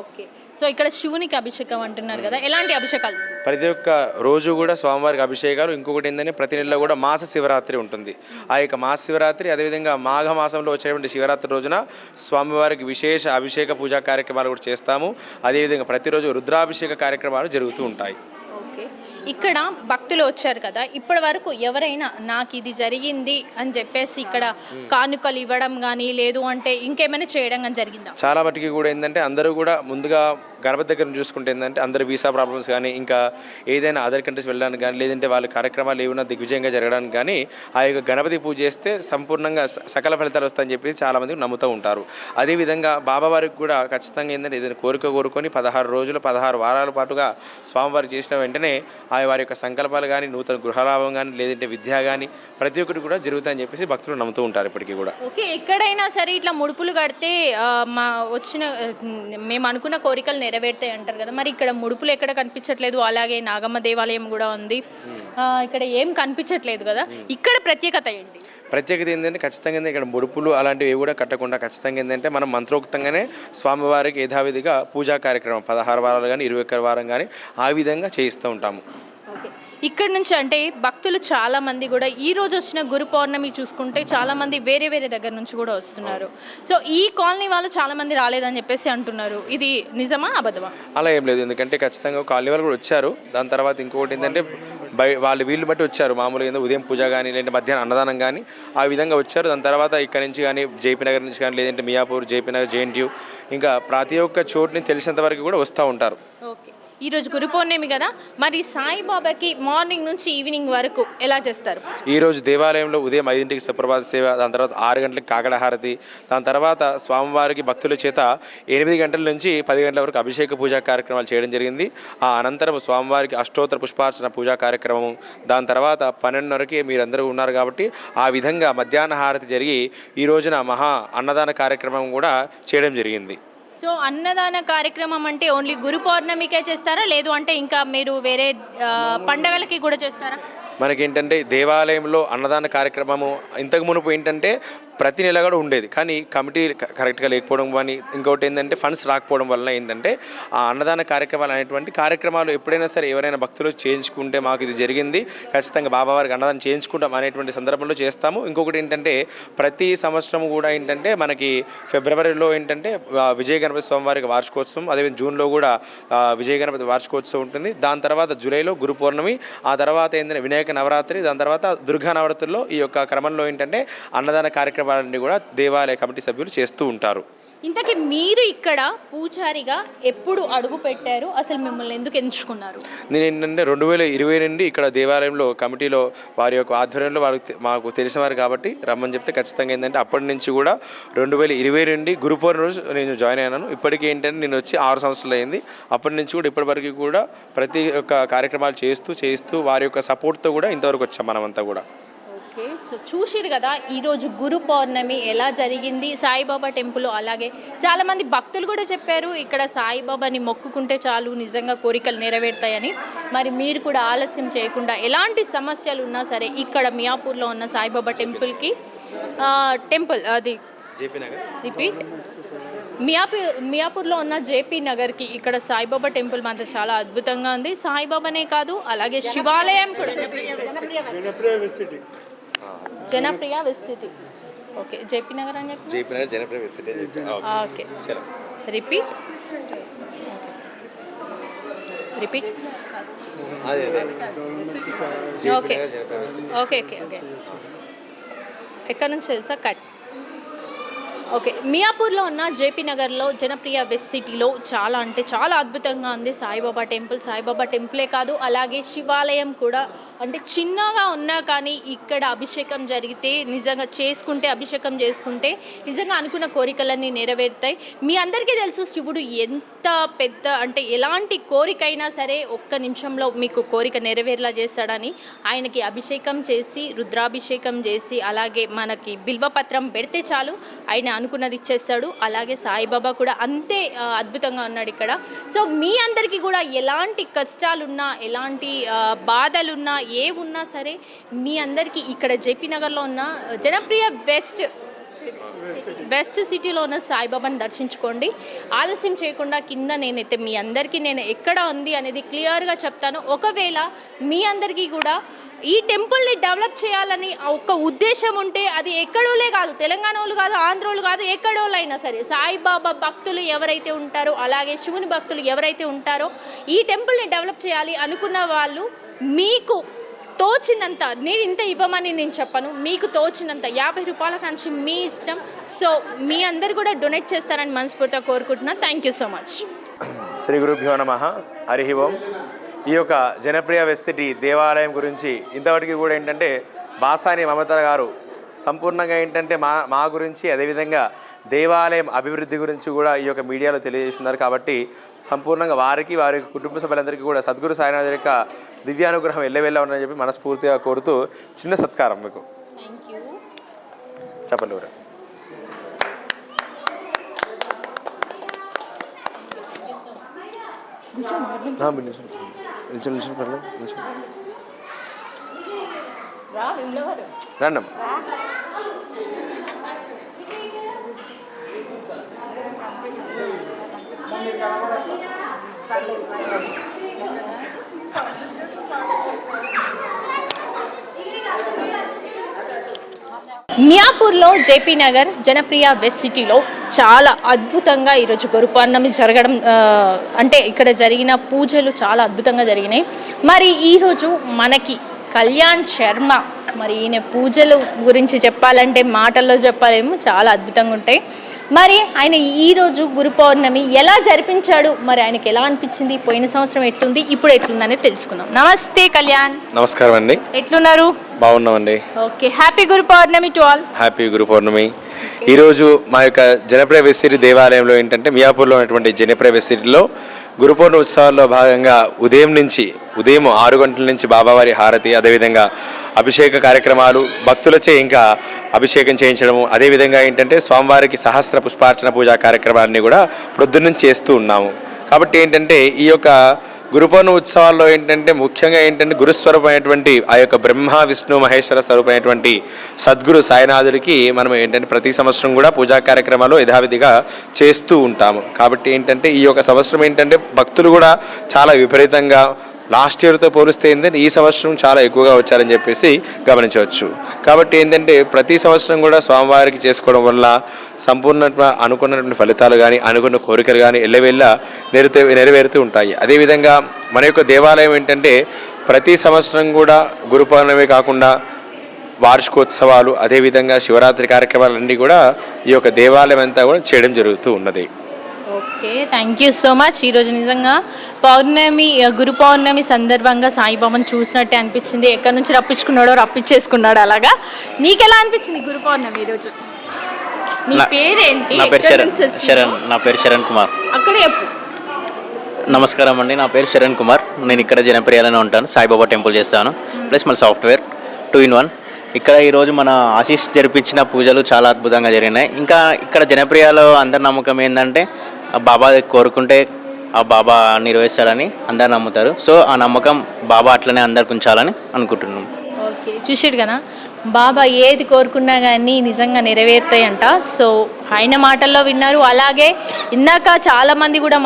ఓకే, సో ఇక్కడ శివునికి అభిషేకం అంటున్నారు కదా, ఎలాంటి అభిషేకాలు? ప్రతి ఒక్క రోజు కూడా స్వామివారికి అభిషేకాలు. ఇంకొకటి ఏంటంటే ప్రతి నెలలో కూడా మాస శివరాత్రి ఉంటుంది. ఆ యొక్క మాస శివరాత్రి అదేవిధంగా మాఘ మాసంలో వచ్చేటువంటి శివరాత్రి రోజున స్వామివారికి విశేష అభిషేక పూజా కార్యక్రమాలు కూడా చేస్తాము. అదేవిధంగా ప్రతిరోజు రుద్రాభిషేక కార్యక్రమాలు జరుగుతూ ఉంటాయి. ఇక్కడ భక్తులు వచ్చారు కదా, ఇప్పటి వరకు ఎవరైనా నాకు ఇది జరిగింది అని చెప్పేసి ఇక్కడ కానుకలు ఇవ్వడం కానీ లేదు అంటే ఇంకేమైనా చేయడం కానీ జరిగిందా? చాలా మటుకి కూడా ఏంటంటే అందరూ కూడా ముందుగా గణపతి దగ్గర చూసుకుంటే ఏంటంటే అందరు వీసా ప్రాబ్లమ్స్ కానీ ఇంకా ఏదైనా అదర్ కంట్రీస్ వెళ్ళడానికి కానీ లేదంటే వాళ్ళ కార్యక్రమాలు ఏమైనా దిగ్విజయంగా జరగడానికి కానీ ఆ యొక్క గణపతి పూజ చేస్తే సంపూర్ణంగా సకల ఫలితాలు వస్తాయని చెప్పి చాలామంది నమ్ముతూ ఉంటారు. అదేవిధంగా బాబావారికి కూడా ఖచ్చితంగా ఏంటంటే ఏదైనా కోరిక కోరుకొని 16 రోజులు 16 వారాల పాటుగా స్వామివారికి చేసిన వెంటనే వారి యొక్క సంకల్పాలు కానీ నూతన గృహలాభం కానీ లేదంటే విద్య కానీ ప్రతి ఒక్కటి కూడా జరుగుతాయని చెప్పేసి భక్తులు నమ్ముతూ ఉంటారు ఇప్పటికీ కూడా. ఓకే, ఎక్కడైనా సరే ఇట్లా ముడుపులు కడితే మా వచ్చిన మేము అనుకున్న కోరికలు నెరవేరుతాయి అంటారు కదా, మరి ఇక్కడ ముడుపులు ఎక్కడ కనిపించట్లేదు, అలాగే నాగమ్మ దేవాలయం కూడా ఉంది, ఇక్కడ ఏం కనిపించట్లేదు కదా, ఇక్కడ ప్రత్యేకత ఏంటి? ప్రత్యేకత ఏంటంటే ఖచ్చితంగా ఇక్కడ ముడుపులు అలాంటివి కూడా కట్టకుండా ఖచ్చితంగా ఏంటంటే మనం మంత్రోక్తంగానే స్వామివారికి యథావిధిగా పూజా కార్యక్రమం 16 వారాలు కానీ 21 వారం కానీ ఆ విధంగా చేయిస్తూ ఉంటాము. ఓకే, ఇక్కడ నుంచి అంటే భక్తులు చాలామంది కూడా ఈ రోజు వచ్చిన గురు పౌర్ణమి చూసుకుంటే చాలామంది వేరే వేరే దగ్గర నుంచి కూడా వస్తున్నారు. సో ఈ కాలనీ వాళ్ళు చాలామంది రాలేదని చెప్పేసి అంటున్నారు, ఇది నిజమా అబద్ధమా? అలా ఏం లేదు, ఎందుకంటే ఖచ్చితంగా కాలనీ వాళ్ళు కూడా వచ్చారు. దాని తర్వాత ఇంకొకటి ఏంటంటే వాళ్ళు వీళ్ళు బట్టి వచ్చారు. మామూలుగా ఏంటంటే ఉదయం పూజ కానీ లేదంటే మధ్యాహ్నం అన్నదానం కానీ ఆ విధంగా వచ్చారు. దాని తర్వాత ఇక్కడ నుంచి కానీ జేపీ నగర్ నుంచి కానీ లేదంటే మియాపూర్, జేపీ నగర్, జేఎన్టీయూ ఇంకా ప్రతి ఒక్క చోటుని తెలిసినంత వరకు కూడా వస్తూ ఉంటారు. ఓకే, ఈరోజు గురు పౌర్ణమి కదా, మరి సాయిబాబాకి మార్నింగ్ నుంచి ఈవినింగ్ వరకు ఎలా చేస్తారు? ఈరోజు దేవాలయంలో ఉదయం 5ంటికి సుప్రభాత సేవ, దాని తర్వాత 6 గంటలకు కాకడ హారతి, దాని తర్వాత స్వామివారికి భక్తుల చేత 8 గంటల నుంచి 10 గంటల వరకు అభిషేక పూజా కార్యక్రమాలు చేయడం జరిగింది. ఆ అనంతరం స్వామివారికి అష్టోత్తర పుష్పార్చన పూజా కార్యక్రమం, దాని తర్వాత 12:30కి మీరందరూ ఉన్నారు కాబట్టి ఆ విధంగా మధ్యాహ్న హారతి జరిగి ఈ రోజున మహా అన్నదాన కార్యక్రమం కూడా చేయడం జరిగింది. సో అన్నదాన కార్యక్రమం అంటే ఓన్లీ గురు పౌర్ణమికే చేస్తారా, లేదు అంటే ఇంకా మీరు వేరే పండగలకి కూడా చేస్తారా? మనకేంటంటే దేవాలయంలో అన్నదాన కార్యక్రమము ఇంతకు మునుపు ఏంటంటే ప్రతి నెల కూడా ఉండేది, కానీ కమిటీ కరెక్ట్గా లేకపోవడం కానీ ఇంకొకటి ఏంటంటే ఫండ్స్ రాకపోవడం వలన ఏంటంటే ఆ అన్నదాన కార్యక్రమాలు అనేటువంటి కార్యక్రమాలు ఎప్పుడైనా సరే ఎవరైనా భక్తులు చేయించుకుంటే మాకు ఇది జరిగింది ఖచ్చితంగా బాబావారికి అన్నదానం చేయించుకుంటాం అనేటువంటి సందర్భంలో చేస్తాము. ఇంకొకటి ఏంటంటే ప్రతి సంవత్సరం కూడా ఏంటంటే మనకి ఫిబ్రవరిలో ఏంటంటే విజయ గణపతి స్వామివారికి వార్షికోత్సవం, అదే జూన్లో కూడా విజయ గణపతి వార్షికోత్సవం ఉంటుంది. దాని తర్వాత జూలైలో గురు పౌర్ణమి, ఆ తర్వాత ఏంటంటే వినాయక నవరాత్రి, దాని తర్వాత దుర్గా నవరాత్రుల్లో ఈ యొక్క క్రమంలో ఏంటంటే అన్నదాన కార్యక్రమాలన్నీ కూడా దేవాలయ కమిటీ సభ్యులు చేస్తూ ఉంటారు. ఇంతకీ మీరు ఇక్కడ పూజారిగా ఎప్పుడు అడుగు పెట్టారు, అసలు మిమ్మల్ని ఎందుకు ఎంచుకున్నారు? నేను ఏంటంటే 2020 నుండి ఇక్కడ దేవాలయంలో కమిటీలో వారి యొక్క ఆధ్వర్యంలో మాకు తెలిసిన వారు కాబట్టి రమ్మని చెప్తే ఖచ్చితంగా ఏంటంటే అప్పటి నుంచి కూడా 2020 నుండి గురు పౌర్ణమి రోజు నేను జాయిన్ అయినాను. ఇప్పటికీ ఏంటంటే నేను వచ్చి 6 సంవత్సరాలు అయింది. అప్పటి నుంచి కూడా ఇప్పటి వరకు కూడా ప్రతి ఒక్క కార్యక్రమాలు చేస్తూ వారి యొక్క సపోర్ట్తో కూడా ఇంతవరకు వచ్చాం మనమంతా కూడా. ఓకే, సో చూసిరు కదా ఈరోజు గురు పౌర్ణమి ఎలా జరిగింది సాయిబాబా టెంపుల్. అలాగే చాలామంది భక్తులు కూడా చెప్పారు ఇక్కడ సాయిబాబాని మొక్కుకుంటే చాలు నిజంగా కోరికలు నెరవేరుతాయని. మరి మీరు కూడా ఆలస్యం చేయకుండా ఎలాంటి సమస్యలు ఉన్నా సరే ఇక్కడ మియాపూర్లో ఉన్న సాయిబాబా టెంపుల్కి టెంపుల్ అది జేపీ నగర్ రిపీట్ మియాపూర్లో ఉన్న జేపీ నగర్కి ఇక్కడ సాయిబాబా టెంపుల్ మాత్రం చాలా అద్భుతంగా ఉంది. సాయిబాబానే కాదు అలాగే శివాలయం కూడా Janapriya west city. Okay, JP Nagar అని చెప్పి JP Nagar Janapriya west city. Okay, repeat okay okay okay okay ఎక్కడి నుంచి తెలుసా కట్. ఓకే, మియాపూర్లో ఉన్న జేపీ నగర్లో జనప్రియ వెస్ట్ సిటీలో చాలా అంటే చాలా అద్భుతంగా ఉంది సాయిబాబా టెంపుల్. సాయిబాబా టెంపులే కాదు అలాగే శివాలయం కూడా, అంటే చిన్నగా ఉన్నా కానీ ఇక్కడ అభిషేకం జరిగితే నిజంగా అభిషేకం చేసుకుంటే నిజంగా అనుకున్న కోరికలన్నీ నెరవేరుతాయి. మీ అందరికీ తెలుసు శివుడు ఎంత పెద్ద, అంటే ఎలాంటి కోరికైనా సరే ఒక్క నిమిషంలో మీకు కోరిక నెరవేరేలా చేస్తాడని. ఆయనకి అభిషేకం చేసి రుద్రాభిషేకం చేసి అలాగే మనకి బిల్వపత్రం పెడితే చాలు ఆయన అనుకున్నది ఇచ్చేస్తాడు. అలాగే సాయిబాబా కూడా అంతే అద్భుతంగా ఉన్నాడు ఇక్కడ. సో మీ అందరికీ కూడా ఎలాంటి కష్టాలున్నా ఎలాంటి బాధలున్నా ఏవున్నా సరే మీ అందరికీ ఇక్కడ జేపీ నగర్లో ఉన్న జనప్రియ వెస్ట్ సిటీలో ఉన్న సాయిబాబాని దర్శించుకోండి. ఆలస్యం చేయకుండా కింద నేనైతే మీ అందరికీ నేను ఎక్కడ ఉంది అనేది క్లియర్గా చెప్తాను. ఒకవేళ మీ అందరికీ కూడా ఈ టెంపుల్ని డెవలప్ చేయాలని ఒక ఉద్దేశం ఉంటే అది ఎక్కడోలే కాదు, తెలంగాణ వాళ్ళు కాదు, ఆంధ్రోళ్ళు కాదు, ఎక్కడోళ్ళైనా సరే సాయిబాబా భక్తులు ఎవరైతే ఉంటారో అలాగే శివుని భక్తులు ఎవరైతే ఉంటారో ఈ టెంపుల్ని డెవలప్ చేయాలి అనుకున్న వాళ్ళు మీకు తోచినంత, నేను ఇంత ఇవ్వమని నేను చెప్పను, మీకు తోచినంత 50 రూపాయల కంచి మీ ఇష్టం. సో మీ అందరు కూడా డొనేట్ చేస్తారని మనస్ఫూర్తిగా కోరుకుంటున్నాను. Thank you so much. శ్రీ గురుభ్యో నమః. హరి ఓం. ఈ యొక్క జనప్రియ వెస్సిటీ దేవాలయం గురించి ఇంతవరకు కూడా ఏంటంటే బాసాని మమత గారు సంపూర్ణంగా ఏంటంటే మా గురించి అదేవిధంగా దేవాలయం అభివృద్ధి గురించి కూడా ఈ యొక్క మీడియాలో తెలియజేస్తున్నారు. కాబట్టి సంపూర్ణంగా వారికి వారి కుటుంబ సభ్యులందరికీ కూడా సద్గురు సాయినాథ్ యొక్క దివ్యానుగ్రహం ఎల్లవెళ్ళ ఉందని చెప్పి మనస్ఫూర్తిగా కోరుతూ చిన్న సత్కారం మీకు. చెప్పండి ఊరు. రండి. మియాపూర్లో జేపీ నగర్ జనప్రియ వెస్ట్ సిటీలో చాలా అద్భుతంగా ఈరోజు గురు పౌర్ణమి జరగడం అంటే ఇక్కడ జరిగిన పూజలు చాలా అద్భుతంగా జరిగినాయి. మరి ఈరోజు మనకి కళ్యాణ్ శర్మ మరి ఈయన పూజలు గురించి చెప్పాలంటే మాటల్లో చెప్పలేము, చాలా అద్భుతంగా ఉంటాయి. మరి ఆయన ఈరోజు గురు పౌర్ణమి ఎలా జరిపించాడు, మరి ఆయనకి ఎలా అనిపించింది, పోయిన సంవత్సరం ఎట్లుంది, ఇప్పుడు ఎట్లుంది అనేది తెలుసుకుందాం. నమస్తే కళ్యాణ్. నమస్కారం అండి. ఎట్లున్నారు? బాగున్నామండి. Okay, happy Guru Purnima to all. Happy Guru Purnima. ఈరోజు మా యొక్క జనప్రియ వెస్సిటీ దేవాలయంలో ఏంటంటే మియాపూర్లో ఉన్నటువంటి జనప్రియ వెస్సిటీలో గురు పౌర్ణమి ఉత్సవాల్లో భాగంగా ఉదయం 6 గంటల నుంచి బాబావారి హారతి, అదేవిధంగా అభిషేక కార్యక్రమాలు, భక్తులచే ఇంకా అభిషేకం చేయించడము, అదేవిధంగా ఏంటంటే స్వామివారికి సహస్ర పుష్పార్చన పూజా కార్యక్రమాన్ని కూడా ప్రొద్దున్నుంచి చేస్తూ ఉన్నాము. కాబట్టి ఏంటంటే ఈ యొక్క గురు పౌర్ణమి ఉత్సవాల్లో ఏంటంటే ముఖ్యంగా ఏంటంటే గురుస్వరూపమైనటువంటి ఆ యొక్క బ్రహ్మ విష్ణు మహేశ్వర స్వరూపమైనటువంటి సద్గురు సాయినాథుడికి మనం ఏంటంటే ప్రతి సంవత్సరం కూడా పూజా కార్యక్రమాలు యథావిధిగా చేస్తూ ఉంటాము. కాబట్టి ఏంటంటే ఈ యొక్క సంవత్సరం ఏంటంటే భక్తులు కూడా చాలా విపరీతంగా లాస్ట్ ఇయర్తో పోలిస్తే ఏంటంటే ఈ సంవత్సరం చాలా ఎక్కువగా వచ్చారని చెప్పేసి గమనించవచ్చు. కాబట్టి ఏంటంటే ప్రతి సంవత్సరం కూడా స్వామివారికి చేసుకోవడం వల్ల సంపూర్ణ అనుకున్నటువంటి ఫలితాలు కానీ అనుకున్న కోరికలు కానీ ఎల్లవెళ్ళ నెరవేరుతూ ఉంటాయి. అదేవిధంగా మన యొక్క దేవాలయం ఏంటంటే ప్రతి సంవత్సరం కూడా గురు పౌర్ణమి కాకుండా వార్షికోత్సవాలు, అదేవిధంగా శివరాత్రి కార్యక్రమాలన్నీ కూడా ఈ యొక్క దేవాలయం అంతా కూడా చేయడం జరుగుతూ ఉన్నది. Okay, thank you so much. ఈరోజు నిజంగా గురు పౌర్ణమి సందర్భంగా సాయిబాబాను చూసినట్టే అనిపించింది. ఎక్కడి నుంచి రప్పించేసుకున్నాడు అలాగా. నీకు ఎలా అనిపించింది గురు పౌర్ణమి ఈరోజు? నీ పేరేంటి? నా పేరు శరణ్ కుమార్. అక్కడే చెప్పు. నమస్కారం అండి, నా పేరు శరణ్ కుమార్. నేను ఇక్కడ జనప్రియలోనే ఉంటాను. సాయిబాబా టెంపుల్ చేస్తాను, ప్లస్ మన సాఫ్ట్వేర్ 2-in-1. ఇక్కడ ఈరోజు మన ఆశీష్ జరిపించిన పూజలు చాలా అద్భుతంగా జరిగినాయి. ఇంకా ఇక్కడ జనప్రియలో అందరి నమ్మకం ఏంటంటే బాబా కోరుకుంటే ఆ బాబా నెరవేర్చాలని అందరు నమ్ముతారు. సో ఆ నమ్మకం బాబా అట్లనే అందరికి ఉంచాలని అనుకుంటున్నాం. ఓకే, చూసాడు కదా, బాబా ఏది కోరుకున్నా కానీ నిజంగా నెరవేరుతాయంట. సో ఆయన మాటల్లో విన్నారు. అలాగే ఇందాక చాలామంది కూడా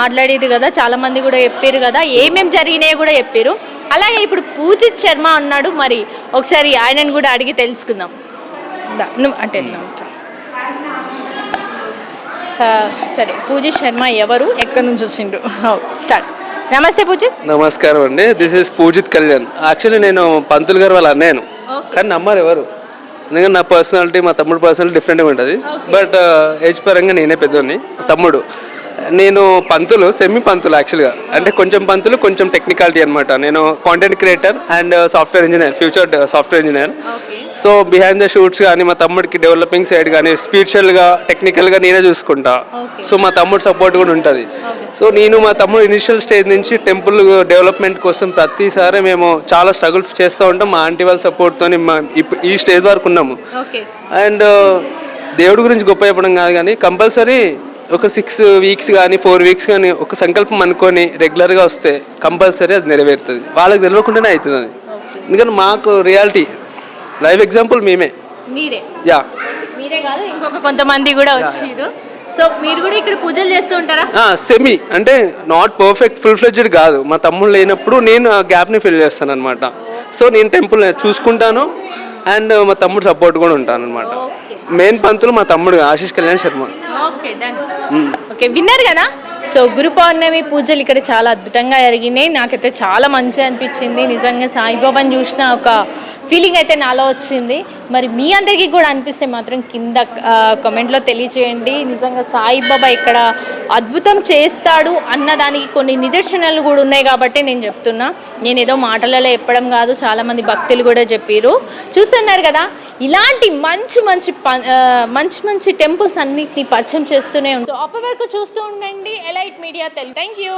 మాట్లాడారు కదా, చాలామంది కూడా చెప్పారు కదా, ఏమేమి జరిగినాయో కూడా చెప్పారు. అలాగే ఇప్పుడు పూజిత్ శర్మ అన్నాడు, మరి ఒకసారి ఆయనను కూడా అడిగి తెలుసుకుందాం. నువ్వు అంటే సరే, పూజిత్ శర్మ ఎవరు, ఎక్కడి నుంచి వచ్చిండు? స్టార్ట్. నమస్తే పూజిత్. నమస్కారం అండి, this is Poojith Kalyan. Actually నేను పంతులు గారు వాళ్ళ అన్నయ్యను, కానీ నమ్మరు ఎవరు. ఎందుకంటే నా పర్సనాలిటీ మా తమ్ముడు పర్సనాలిటీ డిఫరెంట్గా ఉంటుంది. బట్ ఏజ్ పరంగా నేనే పెద్దోడిని, తమ్ముడు. నేను పంతులు, సెమీ పంతులు యాక్చువల్గా. అంటే కొంచెం పంతులు, కొంచెం టెక్నికాలిటీ అనమాట. నేను content creator and software engineer, future software engineer. So behind the shoots కానీ మా తమ్ముడికి డెవలపింగ్ సైడ్ కానీ స్పిరిచువల్గా టెక్నికల్గా నేనే చూసుకుంటా. సో మా తమ్ముడు సపోర్ట్ కూడా ఉంటుంది. సో నేను మా తమ్ముడు ఇనిషియల్ స్టేజ్ నుంచి టెంపుల్ డెవలప్మెంట్ కోసం ప్రతిసారి మేము చాలా స్ట్రగుల్ చేస్తూ ఉంటాం. మా ఆంటీ వాళ్ళ సపోర్ట్తో ఈ స్టేజ్ వరకు ఉన్నాము. అండ్ దేవుడి గురించి గొప్ప చెప్పడం కాదు, కానీ కంపల్సరీ ఒక 6 weeks కానీ 4 weeks కానీ ఒక సంకల్పం అనుకొని రెగ్యులర్గా వస్తే కంపల్సరీ అది నెరవేరుతుంది. వాళ్ళకి తెలియకుండానే అవుతుంది అది. ఎందుకంటే మాకు రియాలిటీ లైవ్ ఎగ్జాంపుల్ మీరే కాదు, ఇంకొక కొంతమంది కూడా వచ్చారు. సో మీరు కూడా ఇక్కడ పూజలు చేస్తూ ఉంటారా? సెమీ, అంటే నాట్ పర్ఫెక్ట్, ఫుల్ ఫ్లెడ్జ్డ్ కాదు. మా తమ్ముడు లేనప్పుడు నేను ఆ గ్యాప్ని ఫిల్ చేస్తాను అనమాట. సో నేను టెంపుల్ చూసుకుంటాను అండ్ మా తమ్ముడు సపోర్ట్ కూడా ఉంటాను అనమాట. మెయిన్ పంతులు మా తమ్ముడు ఆశీష్ కళ్యాణ్ శర్మ. ఓకే, విన్నారు కదా. సో గురు పౌర్ణమి పూజలు ఇక్కడ చాలా అద్భుతంగా జరిగినాయి. నాకైతే చాలా మంచిగా అనిపించింది. నిజంగా సాయిబాబాని చూసిన ఒక ఫీలింగ్ అయితే నాలో వచ్చింది. మరి మీ అందరికీ కూడా అనిపిస్తే మాత్రం కింద కామెంట్లో తెలియచేయండి. నిజంగా సాయిబాబా ఇక్కడ అద్భుతం చేస్తాడు అన్నదానికి కొన్ని నిదర్శనాలు కూడా ఉన్నాయి కాబట్టి నేను చెప్తున్నా. నేను ఏదో మాటలలో చెప్పడం కాదు, చాలామంది భక్తులు కూడా చెప్పారు. చూస్తున్నారు కదా, ఇలాంటి మంచి మంచి టెంపుల్స్ అన్నిటిని పరిచయం చేస్తూనే ఉంటాం. సో అప్పటి వరకు చూస్తూ ఉండండి elite media Telugu. Thank you.